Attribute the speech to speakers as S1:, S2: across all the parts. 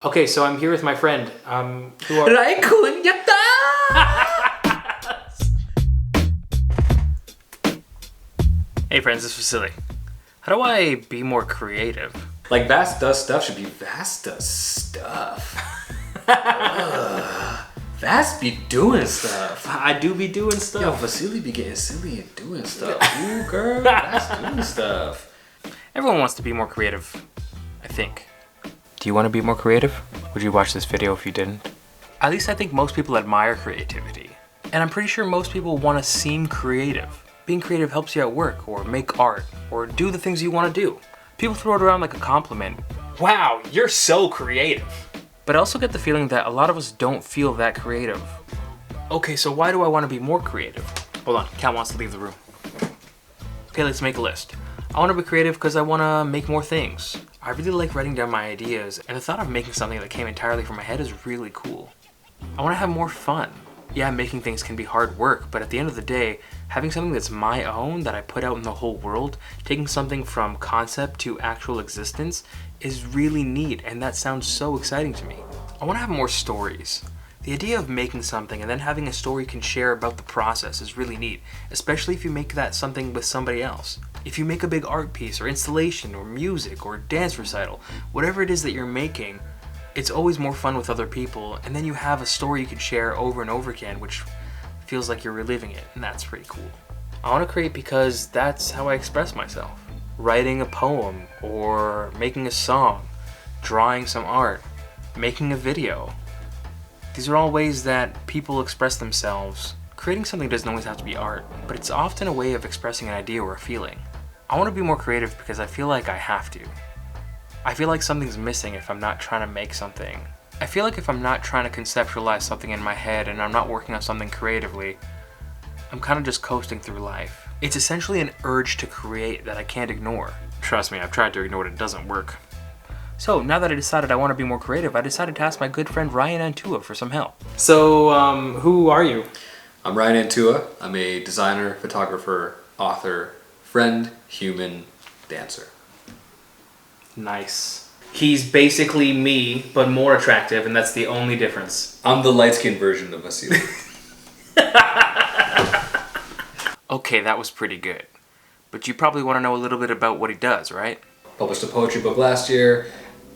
S1: Okay, so I'm here with my friend. Who are...
S2: Raikun yatta!
S1: Hey friends, this is Vasily. How do I be more creative?
S2: Like Vast Does Stuff should be Vast Does Stuff. Vast be doing stuff.
S1: I do be doing stuff.
S2: Yo, Vasily be getting silly and doing stuff. Ooh, girl, Vast doing stuff.
S1: Everyone wants to be more creative, I think. Do you want to be more creative? Would you watch this video if you didn't? At least I think most people admire creativity. And I'm pretty sure most people want to seem creative. Being creative helps you at work, or make art, or do the things you want to do. People throw it around like a compliment. Wow, you're so creative. But I also get the feeling that a lot of us don't feel that creative. Okay, so why do I want to be more creative? Hold on, Kat wants to leave the room. Okay, let's make a list. I want to be creative because I want to make more things. I really like writing down my ideas, and the thought of making something that came entirely from my head is really cool. I want to have more fun. Yeah, making things can be hard work, but at the end of the day, having something that's my own, that I put out in the whole world, taking something from concept to actual existence, is really neat, and that sounds so exciting to me. I want to have more stories. The idea of making something and then having a story you can share about the process is really neat, especially if you make that something with somebody else. If you make a big art piece or installation or music or dance recital, whatever it is that you're making, it's always more fun with other people, and then you have a story you can share over and over again, which feels like you're reliving it, and that's pretty cool. I want to create because that's how I express myself. Writing a poem, or making a song, drawing some art, making a video. These are all ways that people express themselves. Creating something doesn't always have to be art, but it's often a way of expressing an idea or a feeling. I want to be more creative because I feel like I have to. I feel like something's missing if I'm not trying to make something. I feel like if I'm not trying to conceptualize something in my head and I'm not working on something creatively, I'm kind of just coasting through life. It's essentially an urge to create that I can't ignore. Trust me, I've tried to ignore it, it doesn't work. So now that I decided I want to be more creative, I decided to ask my good friend Ryan Antooa for some help. So, who are you?
S2: I'm Ryan Antooa. I'm a designer, photographer, author, friend, human, dancer.
S1: Nice. He's basically me, but more attractive, and that's the only difference.
S2: I'm the light-skinned version of Vasily.
S1: Okay, that was pretty good. But you probably want to know a little bit about what he does, right?
S2: Published a poetry book last year,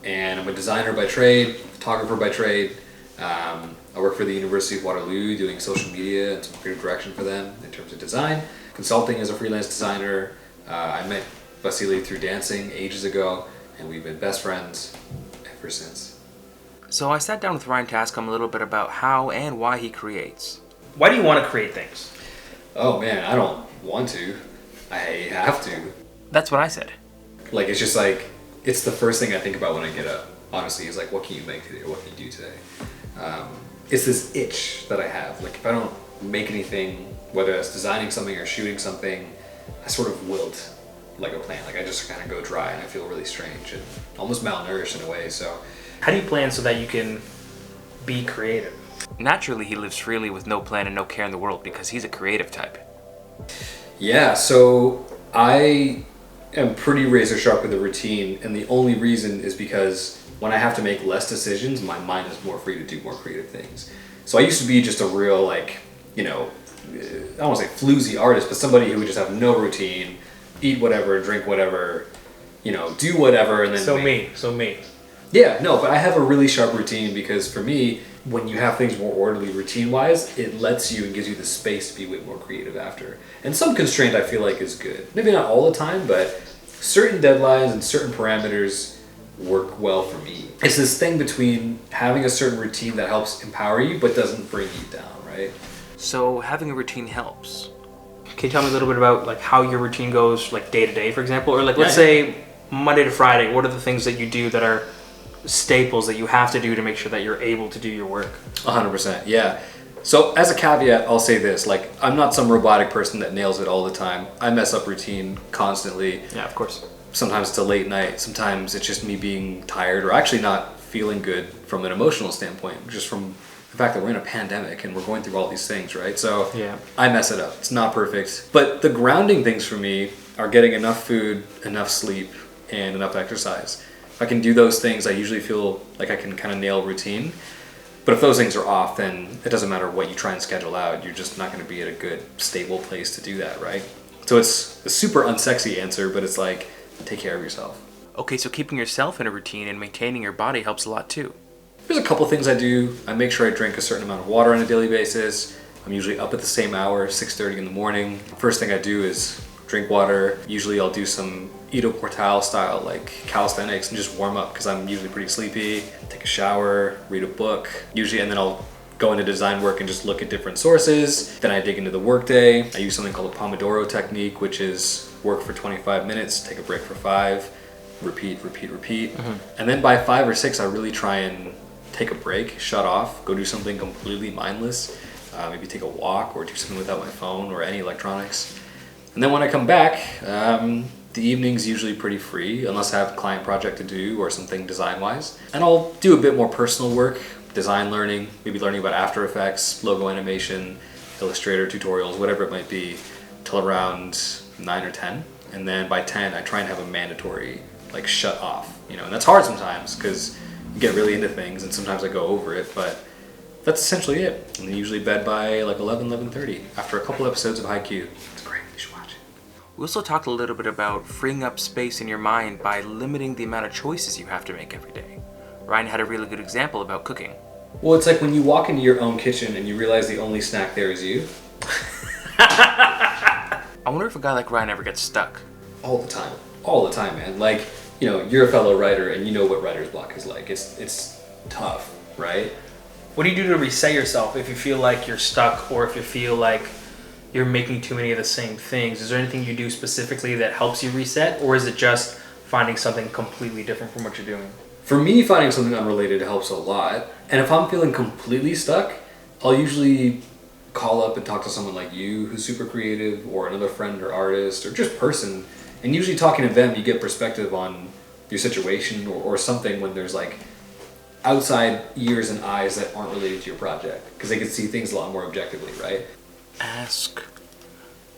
S2: and I'm a designer by trade, photographer by trade. I work for the University of Waterloo doing social media and some creative direction for them in terms of design. Consulting as a freelance designer. I met Vasily through dancing ages ago, and we've been best friends ever since.
S1: So I sat down with Ryan to ask him a little bit about how and why he creates. Why do you want to create things?
S2: Oh man, I don't want to. I have to.
S1: That's what I said.
S2: Like, it's just like, it's the first thing I think about when I get up. Honestly, is like, what can you make today? Or what can you do today? It's this itch that I have. Like, if I don't make anything, whether that's designing something or shooting something, I sort of wilt like a plant. Like, I just kind of go dry and I feel really strange and almost malnourished in a way. So
S1: how do you plan so that you can be creative? Naturally, he lives freely with no plan and no care in the world because he's a creative type.
S2: Yeah, so I am pretty razor sharp with a routine, and the only reason is because when I have to make less decisions, my mind is more free to do more creative things. So I used to be just a real, like, you know, I don't want to say floozy artist, but somebody who would just have no routine, eat whatever, drink whatever, you know, do whatever, and then
S1: So me.
S2: Yeah, no, but I have a really sharp routine because for me, when you have things more orderly routine-wise, it lets you and gives you the space to be way more creative after. And some constraint I feel like is good. Maybe not all the time, but certain deadlines and certain parameters work well for me. It's this thing between having a certain routine that helps empower you but doesn't bring you down, right?
S1: So having a routine helps. Can you tell me a little bit about like how your routine goes, like day to day, for example? Or like, let's say Monday to Friday, what are the things that you do that are staples that you have to do to make sure that you're able to do your work?
S2: 100%, yeah. So as a caveat, I'll say this, like, I'm not some robotic person that nails it all the time. I mess up routine constantly.
S1: Yeah, of course.
S2: Sometimes it's a late night, sometimes it's just me being tired or actually not feeling good from an emotional standpoint, just from the fact that we're in a pandemic and we're going through all these things, right? So yeah, I mess it up. It's not perfect. But the grounding things for me are getting enough food, enough sleep, and enough exercise. If If I can do those things, I usually feel like I can kind of nail routine. But if those things are off, then it doesn't matter what you try and schedule out. You're just not going to be at a good, stable place to do that, right? So it's a super unsexy answer, but it's like, take care of yourself.
S1: Okay, so keeping yourself in a routine and maintaining your body helps a lot too.
S2: There's a couple things I do. I make sure I drink a certain amount of water on a daily basis. I'm usually up at the same hour, 6:30 in the morning. First thing I do is drink water. Usually I'll do some Ido Portal style, like calisthenics, and just warm up because I'm usually pretty sleepy. Take a shower, read a book, usually, and then I'll go into design work and just look at different sources. Then I dig into the workday. I use something called the Pomodoro technique, which is work for 25 minutes, take a break for 5, repeat. And then by 5 or 6, I really try and take a break, shut off, go do something completely mindless. Maybe take a walk or do something without my phone or any electronics. And then when I come back, the evening's usually pretty free, unless I have a client project to do or something design-wise. And I'll do a bit more personal work, design learning, maybe learning about After Effects, logo animation, Illustrator tutorials, whatever it might be, till around 9 or 10. And then by 10, I try and have a mandatory, like, shut off, you know. And that's hard sometimes, because you get really into things, and sometimes I go over it, but that's essentially it. And then usually bed by, like, 11:30, after a couple episodes of Haikyuu. It's great, you should watch it.
S1: We also talked a little bit about freeing up space in your mind by limiting the amount of choices you have to make every day. Ryan had a really good example about cooking.
S2: Well, it's like when you walk into your own kitchen and you realize the only snack there is you.
S1: I wonder if a guy like Ryan ever gets stuck.
S2: All the time, man. Like, you know, you're a fellow writer and you know what writer's block is like. It's tough, right?
S3: What do you do to reset yourself if you feel like you're stuck or if you feel like you're making too many of the same things? Is there anything you do specifically that helps you reset, or is it just finding something completely different from what you're doing?
S2: For me, finding something unrelated helps a lot. And if I'm feeling completely stuck, I'll usually call up and talk to someone like you who's super creative, or another friend or artist or just person. And usually talking to them, you get perspective on your situation or something when there's like outside ears and eyes that aren't related to your project, because they can see things a lot more objectively, right?
S1: Ask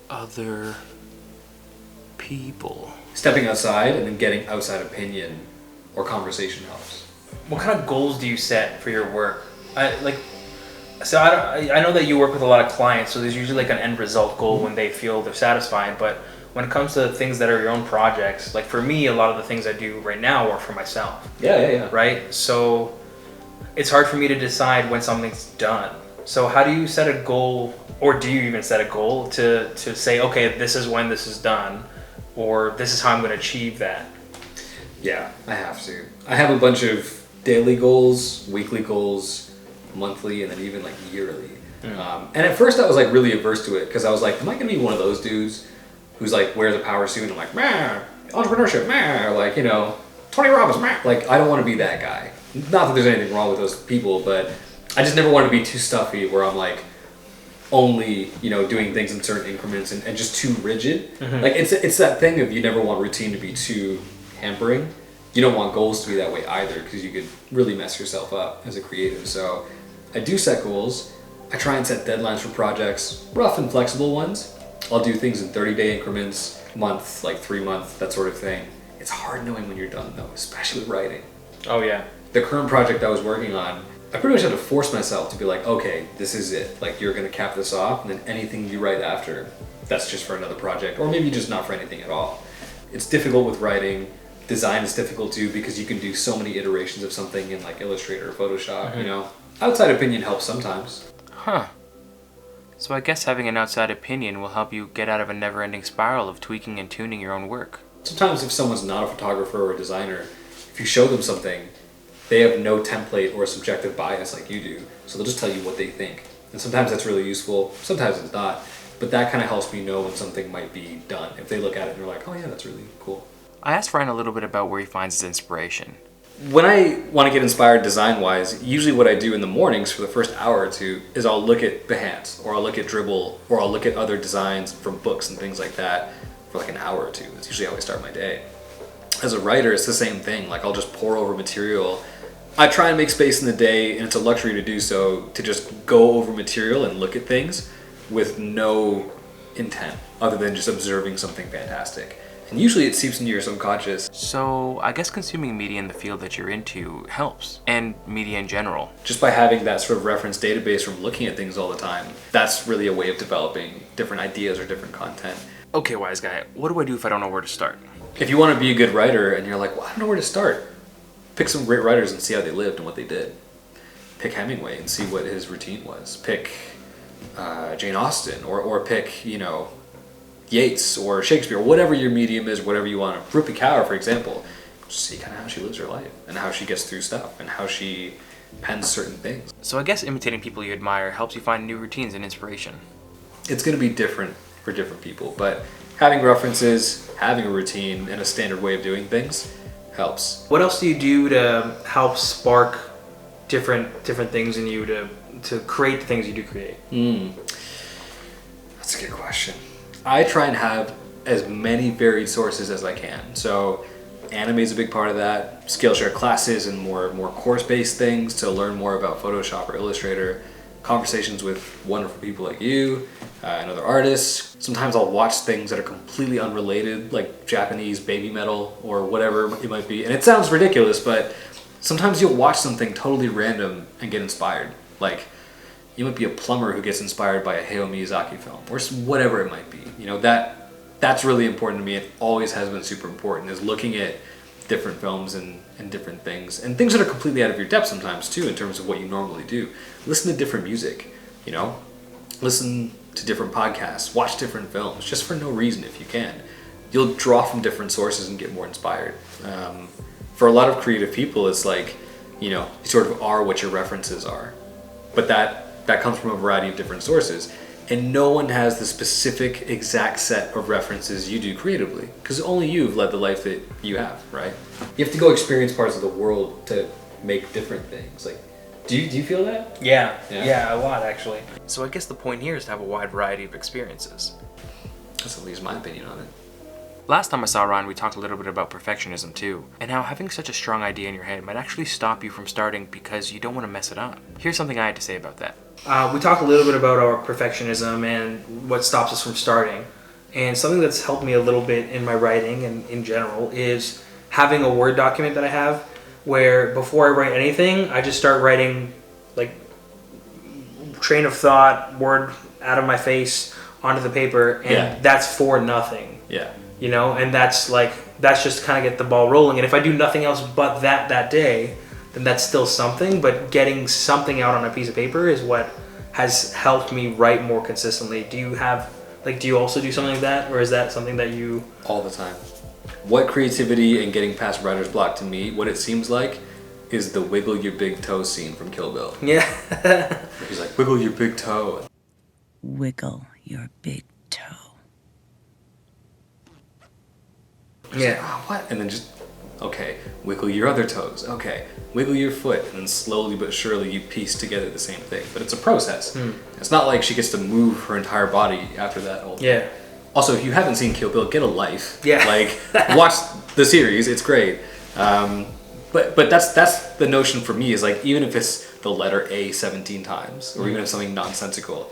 S1: other people.
S2: Stepping outside and then getting outside opinion or conversation helps.
S3: What kind of goals do you set for your work? I know that you work with a lot of clients, so there's usually like an end result goal when they feel they're satisfied, but when it comes to things that are your own projects, like for me, a lot of the things I do right now are for myself.
S2: Yeah.
S3: Right? So it's hard for me to decide when something's done. So how do you set a goal, or do you even set a goal to say, okay, this is when this is done, or this is how I'm going to achieve that?
S2: Yeah, I have to. I have a bunch of daily goals, weekly goals, monthly, and then even like yearly. And at first I was like really averse to it, because I was like, am I going to be one of those dudes who's like wears a power suit and I'm like, meh, entrepreneurship, meh, or like, you know, Tony Robbins, meh. Like, I don't want to be that guy. Not that there's anything wrong with those people, but I just never want to be too stuffy where I'm like only, you know, doing things in certain increments and just too rigid. Like it's that thing of you never want routine to be too hampering. You don't want goals to be that way either, because you could really mess yourself up as a creative. So I do set goals. I try and set deadlines for projects, rough and flexible ones. I'll do things in 30-day increments, month, like 3 months, that sort of thing. It's hard knowing when you're done though, especially with writing.
S3: Oh yeah.
S2: The current project I was working on, I pretty much had to force myself to be like, okay, this is it. Like, you're gonna cap this off, and then anything you write after, that's just for another project, or maybe just not for anything at all. It's difficult with writing. Design is difficult too, because you can do so many iterations of something in like Illustrator or Photoshop, you know? Outside opinion helps sometimes.
S1: Huh. So I guess having an outside opinion will help you get out of a never-ending spiral of tweaking and tuning your own work.
S2: Sometimes if someone's not a photographer or a designer, if you show them something, they have no template or subjective bias like you do, so they'll just tell you what they think. And sometimes that's really useful, sometimes it's not, but that kind of helps me know when something might be done. If they look at it and they're like, oh yeah, that's really cool.
S1: I asked Ryan a little bit about where he finds his inspiration.
S2: When I want to get inspired design-wise, usually what I do in the mornings for the first hour or two is I'll look at Behance, or I'll look at Dribbble, or I'll look at other designs from books and things like that for like an hour or two. That's usually how I start my day. As a writer, it's the same thing. Like, I'll just pour over material. I try and make space in the day, and it's a luxury to do so, to just go over material and look at things with no intent other than just observing something fantastic. And usually it seeps into your subconscious.
S1: So I guess consuming media in the field that you're into helps, and media in general.
S2: Just by having that sort of reference database from looking at things all the time, that's really a way of developing different ideas or different content.
S1: Okay, wise guy, what do I do if I don't know where to start?
S2: If you want to be a good writer and you're like, well, I don't know where to start, pick some great writers and see how they lived and what they did. Pick Hemingway and see what his routine was. Pick Jane Austen, or pick, Yeats or Shakespeare, whatever your medium is, whatever you want. Rupi Kaur, for example, see kind of how she lives her life and how she gets through stuff and how she pens certain things.
S1: So I guess imitating people you admire helps you find new routines and inspiration.
S2: It's going to be different for different people, but having references, having a routine, and a standard way of doing things helps.
S3: What else do you do to help spark different things in you to create the things you do create?
S2: That's a good question. I try and have as many varied sources as I can. So anime is a big part of that. Skillshare classes and more course-based things to learn more about Photoshop or Illustrator. Conversations with wonderful people like you and other artists. Sometimes I'll watch things that are completely unrelated, like Japanese baby metal or whatever it might be. And it sounds ridiculous, but sometimes you'll watch something totally random and get inspired. Like, you might be a plumber who gets inspired by a Hayao Miyazaki film, or whatever it might be. That's really important to me. It always has been super important, is looking at different films and different things. And things that are completely out of your depth sometimes, too, in terms of what you normally do. Listen to different music, Listen to different podcasts. Watch different films, just for no reason if you can. You'll draw from different sources and get more inspired. For a lot of creative people, it's like, you sort of are what your references are. But that comes from a variety of different sources. And no one has the specific exact set of references you do creatively, because only you've led the life that you have, right? You have to go experience parts of the world to make different things. Like, do you feel that?
S3: Yeah, a lot actually.
S1: So I guess the point here is to have a wide variety of experiences.
S2: That's at least my opinion on it.
S1: Last time I saw Ryan, we talked a little bit about perfectionism too, and how having such a strong idea in your head might actually stop you from starting because you don't want to mess it up. Here's something I had to say about that.
S3: We talked a little bit about our perfectionism and what stops us from starting. And something that's helped me a little bit in my writing and in general is having a Word document that I have where before I write anything, I just start writing like train of thought, word out of my face onto the paper, and that's for nothing.
S2: Yeah.
S3: And that's just kind of get the ball rolling. And if I do nothing else but that day, then that's still something, but getting something out on a piece of paper is what has helped me write more consistently. Do you also do something like that, or is that something that you...
S2: All the time. What creativity and getting past writer's block to me, what it seems like, is the wiggle your big toe scene from Kill Bill.
S3: Yeah.
S2: He's like, wiggle your big toe.
S4: Wiggle your big toe.
S2: Yeah. Like, oh, what? And then just, okay, wiggle your other toes. Okay, wiggle your foot. And then slowly but surely you piece together the same thing. But it's a process. It's not like she gets to move her entire body after that.
S3: Yeah.
S2: Also, if you haven't seen Kill Bill, get a life.
S3: Yeah.
S2: Like, watch the series. It's great. But that's the notion for me, is like, even if it's the letter A 17 times, or even if something nonsensical,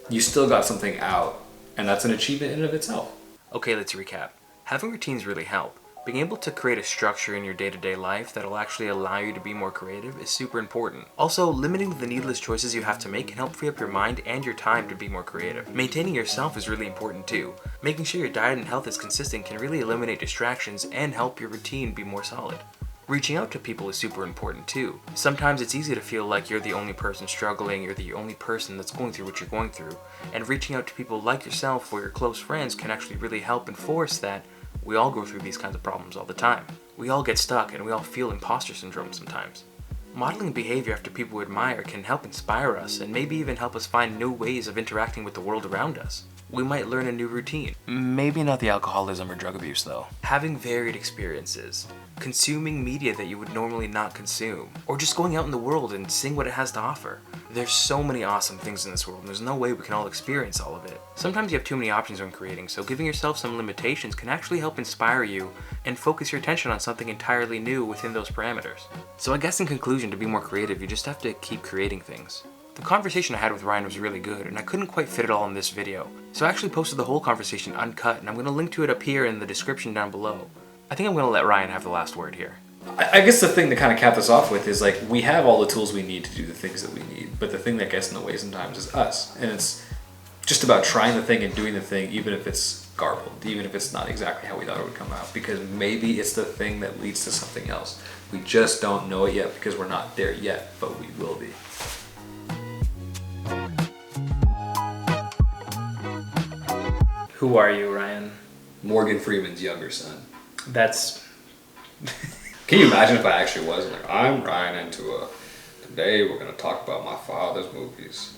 S2: you still got something out. And that's an achievement in and of itself.
S1: Okay, let's recap. Having routines really help. Being able to create a structure in your day-to-day life that'll actually allow you to be more creative is super important. Also, limiting the needless choices you have to make can help free up your mind and your time to be more creative. Maintaining yourself is really important too. Making sure your diet and health is consistent can really eliminate distractions and help your routine be more solid. Reaching out to people is super important too. Sometimes it's easy to feel like you're the only person struggling, you're the only person that's going through what you're going through. And reaching out to people like yourself or your close friends can actually really help enforce that we all go through these kinds of problems all the time. We all get stuck and we all feel imposter syndrome sometimes. Modeling behavior after people we admire can help inspire us and maybe even help us find new ways of interacting with the world around us. We might learn a new routine. Maybe not the alcoholism or drug abuse though. Having varied experiences. Consuming media that you would normally not consume. Or just going out in the world and seeing what it has to offer. There's so many awesome things in this world and there's no way we can all experience all of it. Sometimes you have too many options when creating, so giving yourself some limitations can actually help inspire you and focus your attention on something entirely new within those parameters. So I guess in conclusion, to be more creative, you just have to keep creating things. The conversation I had with Ryan was really good, and I couldn't quite fit it all in this video. So I actually posted the whole conversation uncut, and I'm going to link to it up here in the description down below. I think I'm going to let Ryan have the last word here.
S2: I guess the thing to kind of cap this off with is like, we have all the tools we need to do the things that we need, but the thing that gets in the way sometimes is us. And it's just about trying the thing and doing the thing, even if it's garbled, even if it's not exactly how we thought it would come out, because maybe it's the thing that leads to something else. We just don't know it yet because we're not there yet, but we will be.
S3: Who are you, Ryan?
S2: Morgan Freeman's younger son.
S3: That's...
S2: Can you imagine if I actually was like, I'm Ryan Antooa. Today we're going to talk about my father's movies.